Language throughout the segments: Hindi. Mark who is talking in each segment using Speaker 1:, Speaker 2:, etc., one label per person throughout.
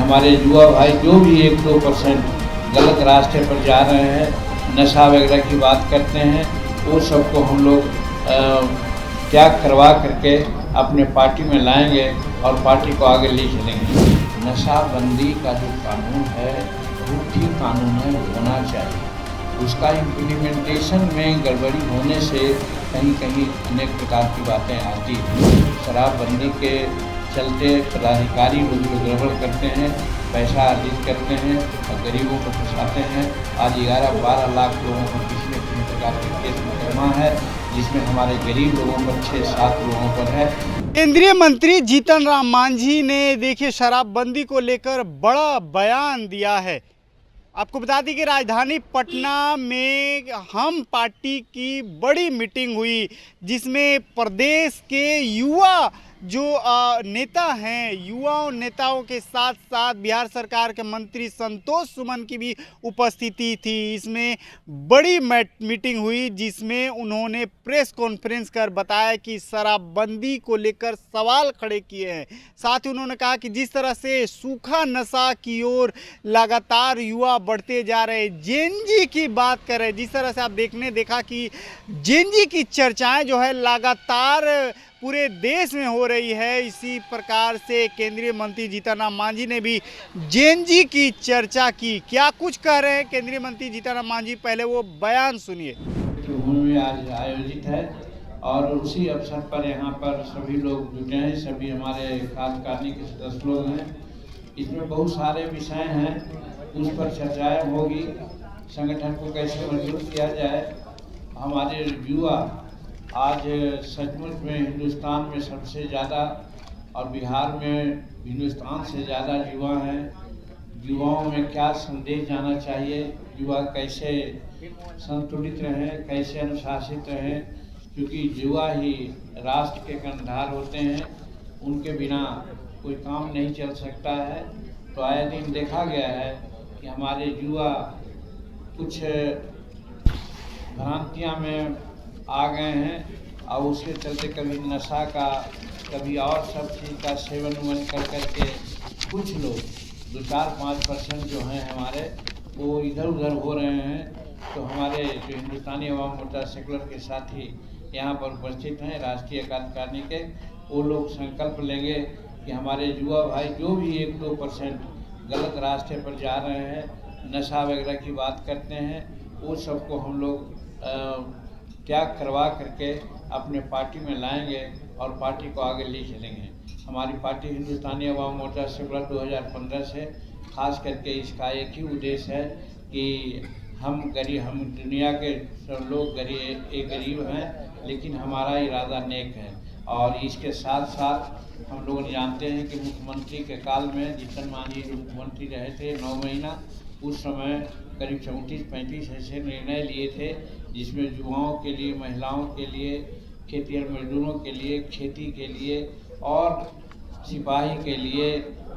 Speaker 1: हमारे युवा भाई जो भी 1-2% गलत रास्ते पर जा रहे हैं, नशा वगैरह की बात करते हैं, वो सबको हम लोग त्याग करवा करके अपने पार्टी में लाएंगे और पार्टी को आगे ले चलेंगे। नशाबंदी का जो कानून है वो ठीक कानून है, होना चाहिए। उसका इम्प्लीमेंटेशन में गड़बड़ी होने से कहीं कहीं अनेक प्रकार की बातें आती हैं। शराबबंदी के चलते पदाधिकारी लोग जो गड़बड़ करते हैं, पैसा अर्जित करते हैं और गरीबों को फंसाते हैं। आज 11-12 लाख लोगों को किसी न किसी प्रकार के केस मुकदमा है, जिसमें हमारे गरीब लोगों पर 6-7 लोगों पर है।
Speaker 2: केंद्रीय मंत्री जीतन राम मांझी ने देखिए शराबबंदी को लेकर बड़ा बयान दिया है। आपको बता दें कि राजधानी पटना में हम पार्टी की बड़ी मीटिंग हुई, जिसमें प्रदेश के युवा जो नेता हैं, युवा नेताओं के साथ साथ बिहार सरकार के मंत्री संतोष सुमन की भी उपस्थिति थी। इसमें बड़ी मीटिंग हुई, जिसमें उन्होंने प्रेस कॉन्फ्रेंस कर बताया कि शराबबंदी को लेकर सवाल खड़े किए हैं। साथ ही उन्होंने कहा कि जिस तरह से सूखा नशा की ओर लगातार युवा बढ़ते जा रहे हैं, जेनजी की बात करें, जिस तरह से आप देखा कि जेनजी की चर्चाएं जो है लगातार पूरे देश में हो रही है। इसी प्रकार से केंद्रीय मंत्री जीतन राम मांझी ने भी जेनजी की चर्चा की। क्या कुछ कह रहे हैं केंद्रीय मंत्री जीतन राम मांझी, पहले वो बयान सुनिए।
Speaker 1: में आज आयोजित है और उसी अवसर पर यहाँ पर सभी लोग जुटे हैं, सभी हमारे कार्यकारिणी के सदस्य लोग हैं। इसमें बहुत सारे विषय हैं, उस पर चर्चाएं होगी। संगठन को कैसे मजबूत किया जाए। हमारे युवा आज सचमुच में हिंदुस्तान में सबसे ज़्यादा और बिहार में हिंदुस्तान से ज़्यादा युवा हैं। युवाओं में क्या संदेश जाना चाहिए, युवा कैसे संतुलित रहें, कैसे अनुशासित रहें, क्योंकि युवा ही राष्ट्र के कर्णधार होते हैं। उनके बिना कोई काम नहीं चल सकता है। तो आए दिन देखा गया है कि हमारे युवा कुछ भ्रांतियाँ में आ गए हैं और उसके चलते कभी नशा का, कभी और सब चीज़ का सेवन कर करके कुछ लोग 2-4-5% जो हैं हमारे, वो इधर उधर हो रहे हैं। तो हमारे जो हिंदुस्तानी अवाम मोर्चा सेकुलर के साथी यहाँ पर उपस्थित हैं, राष्ट्रीय कार्यकारिणी के, वो लोग संकल्प लेंगे कि हमारे युवा भाई जो भी 1-2% गलत रास्ते पर जा रहे हैं, नशा वगैरह की बात करते हैं, वो सबको हम लोग त्याग करवा करके अपने पार्टी में लाएंगे और पार्टी को आगे ले चलेंगे। हमारी पार्टी हिंदुस्तानी अवाम मोर्चा सेकुलर 2015 से खास करके इसका एक ही उद्देश्य है कि हम दुनिया के सब लोग गरीब हैं, लेकिन हमारा इरादा नेक है। और इसके साथ साथ हम लोग जानते हैं कि मुख्यमंत्री के काल में जीतन मांझी जो मुख्यमंत्री रहे थे 9 महीना, उस समय करीब 34-35 ऐसे निर्णय लिए थे, जिसमें युवाओं के लिए, महिलाओं के लिए, खेतिहर मजदूरों के लिए, खेती के लिए और सिपाही के लिए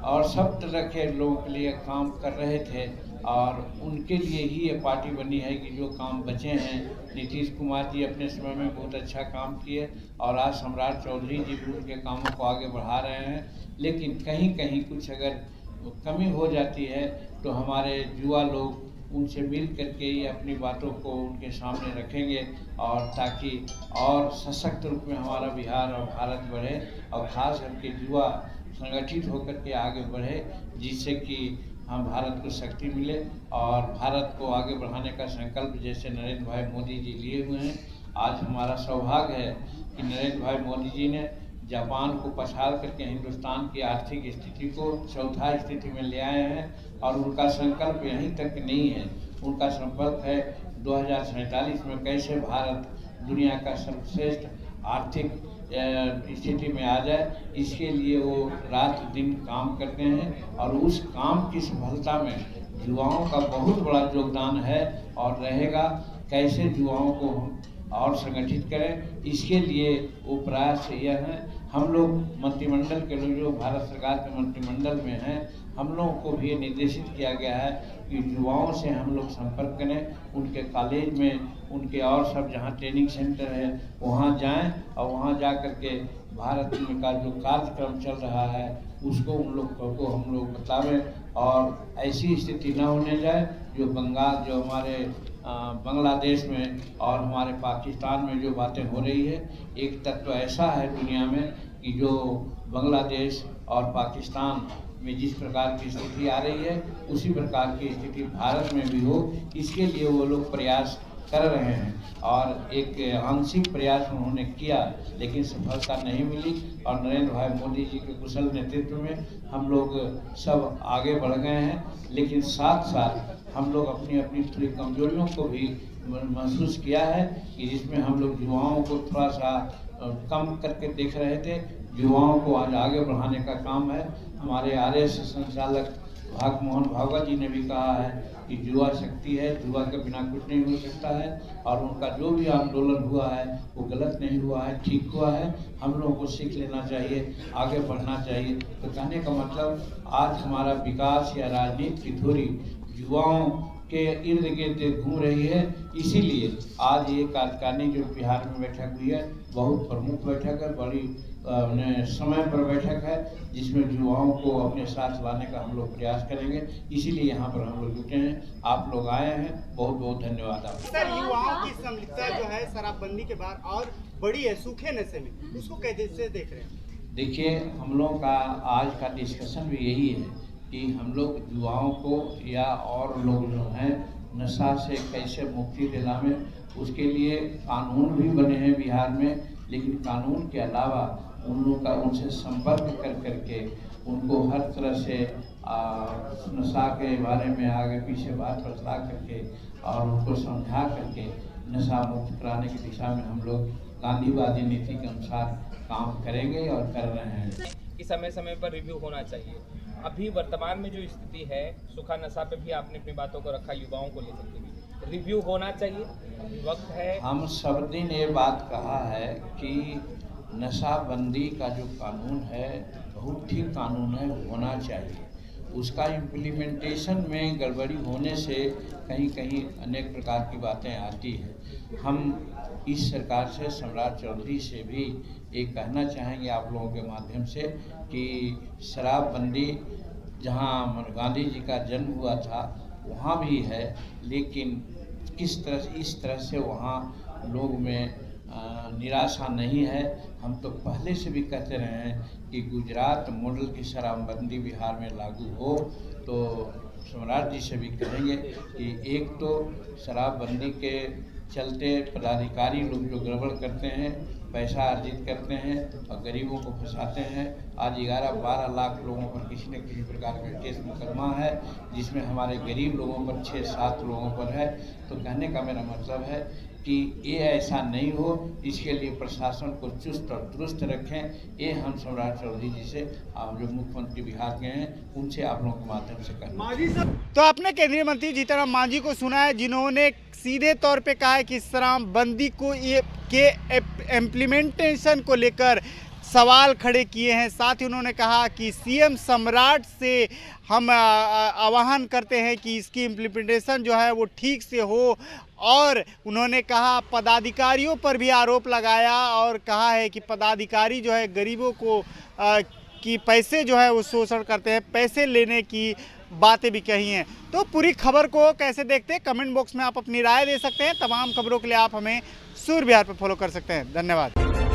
Speaker 1: और सब तरह के लोगों के लिए काम कर रहे थे। और उनके लिए ही ये पार्टी बनी है कि जो काम बचे हैं, नीतीश कुमार जी अपने समय में बहुत अच्छा काम किए और आज सम्राट चौधरी जी भी उनके कामों को आगे बढ़ा रहे हैं। लेकिन कहीं कहीं कुछ अगर कमी हो जाती है तो हमारे युवा लोग उनसे मिल करके ही अपनी बातों को उनके सामने रखेंगे, और ताकि और सशक्त रूप में हमारा बिहार और भारत बढ़े और ख़ास करके युवा संगठित होकर के आगे बढ़े, जिससे कि हम भारत को शक्ति मिले और भारत को आगे बढ़ाने का संकल्प जैसे नरेंद्र भाई मोदी जी लिए हुए हैं। आज हमारा सौभाग्य है कि नरेंद्र भाई मोदी जी ने जापान को पछाड़ करके हिंदुस्तान की आर्थिक स्थिति को चौथा स्थिति में ले आए हैं। और उनका संकल्प यहीं तक नहीं है, उनका संकल्प है 2047 में कैसे भारत दुनिया का सर्वश्रेष्ठ आर्थिक स्थिति में आ जाए। इसके लिए वो रात दिन काम करते हैं और उस काम की सफलता में युवाओं का बहुत बड़ा योगदान है और रहेगा। कैसे युवाओं को हम और संगठित करें, इसके लिए वो प्रयास यह है। हम लोग मंत्रिमंडल के लोग जो भारत सरकार के मंत्रिमंडल में हैं, हम लोगों को भी ये निर्देशित किया गया है कि युवाओं से हम लोग संपर्क करें, उनके कॉलेज में, उनके और सब जहाँ ट्रेनिंग सेंटर है वहाँ जाएं और वहाँ जा कर के भारत में का जो कार्यक्रम चल रहा है उसको उन लोग को हम लोग बतावें और ऐसी स्थिति न होने जाए जो हमारे बांग्लादेश में और हमारे पाकिस्तान में जो बातें हो रही है। एक तत्व ऐसा है दुनिया में कि जो बांग्लादेश और पाकिस्तान में जिस प्रकार की स्थिति आ रही है उसी प्रकार की स्थिति भारत में भी हो, इसके लिए वो लोग प्रयास कर रहे हैं और एक आंशिक प्रयास उन्होंने किया लेकिन सफलता नहीं मिली। और नरेंद्र भाई मोदी जी के कुशल नेतृत्व में हम लोग सब आगे बढ़ गए हैं, लेकिन साथ साथ हम लोग अपनी अपनी थोड़ी कमजोरियों को भी महसूस किया है कि जिसमें हम लोग युवाओं को थोड़ा सा कम करके देख रहे थे। युवाओं को आज आगे बढ़ाने का काम है। हमारे RSS संचालक मोहन भागवत जी ने भी कहा है कि युवा शक्ति है, युवा के बिना कुछ नहीं हो सकता है और उनका जो भी आंदोलन हुआ है वो गलत नहीं हुआ है, ठीक हुआ है। हम लोगों को सीख लेना चाहिए, आगे बढ़ना चाहिए। तो कहने का मतलब आज हमारा विकास या राजनीति की धुरी युवाओं के इर्द गिर्द घूम रही है। इसीलिए आज ये कार्यकारिणी जो बिहार में बैठक हुई है बहुत प्रमुख बैठक है, बड़ी समय पर बैठक है जिसमें युवाओं को अपने साथ लाने का हम लोग प्रयास करेंगे। इसीलिए यहाँ पर हम लोग जुटे हैं, आप लोग आए हैं, बहुत बहुत धन्यवाद आपका।
Speaker 2: सर, युवाओं की सम्मिलितता जो है शराबबंदी के बाद और बड़ी है सूखे नशे में, उसको कैसे देख रहे हैं?
Speaker 1: देखिए, हम लोगों का आज का डिस्कशन भी यही है कि हम लोग युवाओं को या और लोग जो हैं नशा से कैसे मुक्ति दिलावें, उसके लिए कानून भी बने हैं बिहार में। लेकिन कानून के अलावा उन लोगों का उनसे संपर्क करके उनको हर तरह से नशा के बारे में आगे पीछे बात बतला करके और उनको समझा करके नशा मुक्त कराने की दिशा में हम लोग गांधीवादी नीति के अनुसार काम करेंगे और कर रहे हैं।
Speaker 3: कि समय समय पर रिव्यू होना चाहिए। अभी वर्तमान में जो स्थिति है, सूखा नशा पे भी आपने अपनी बातों को रखा, युवाओं को लेकर के भी रिव्यू होना चाहिए, अभी वक्त है। हम
Speaker 1: सब दिन ये बात कहा है कि नशाबंदी का जो कानून है बहुत ठीक कानून है, होना चाहिए। उसका इम्प्लीमेंटेशन में गड़बड़ी होने से कहीं कहीं अनेक प्रकार की बातें आती हैं। हम इस सरकार से, सम्राट चौधरी से भी ये कहना चाहेंगे आप लोगों के माध्यम से कि शराबबंदी जहाँ गांधी जी का जन्म हुआ था वहाँ भी है, लेकिन इस तरह से वहाँ लोग में निराशा नहीं है। हम तो पहले से भी कहते रहे हैं कि गुजरात मॉडल की शराबबंदी बिहार में लागू हो, तो सम्राट जी से भी कहेंगे कि एक तो शराबबंदी के चलते पदाधिकारी लोग जो गड़बड़ करते हैं, पैसा अर्जित करते हैं और गरीबों को फंसाते हैं। आज 11-12 लाख लोगों पर किसी न किसी प्रकार का केस मुकदमा है, जिसमें हमारे गरीब लोगों पर 6-7 लोगों पर है। तो कहने का मेरा मतलब है कि ये ऐसा नहीं हो, इसके लिए प्रशासन को चुस्त और दुरुस्त रखें। ये हम सम्राट चौधरी जी से, जो मुख्यमंत्री बिहार के हैं, उनसे आप लोगों के माध्यम से कहना।
Speaker 2: तो आपने केंद्रीय मंत्री जीतन राम मांझी को सुना है, जिन्होंने सीधे तौर पे कहा है कि शराबबंदी को के इम्प्लीमेंटेशन को लेकर सवाल खड़े किए हैं। साथ ही उन्होंने कहा कि CM सम्राट से हम आह्वान करते हैं कि इसकी इम्प्लीमेंटेशन जो है वो ठीक से हो। और उन्होंने कहा, पदाधिकारियों पर भी आरोप लगाया और कहा है कि पदाधिकारी जो है गरीबों को कि पैसे जो है वो शोषण करते हैं, पैसे लेने की बातें भी कही हैं। तो पूरी खबर को कैसे देखते हैं, कमेंट बॉक्स में आप अपनी राय दे सकते हैं। तमाम खबरों के लिए आप हमें सूर्य बिहार पर फॉलो कर सकते हैं। धन्यवाद।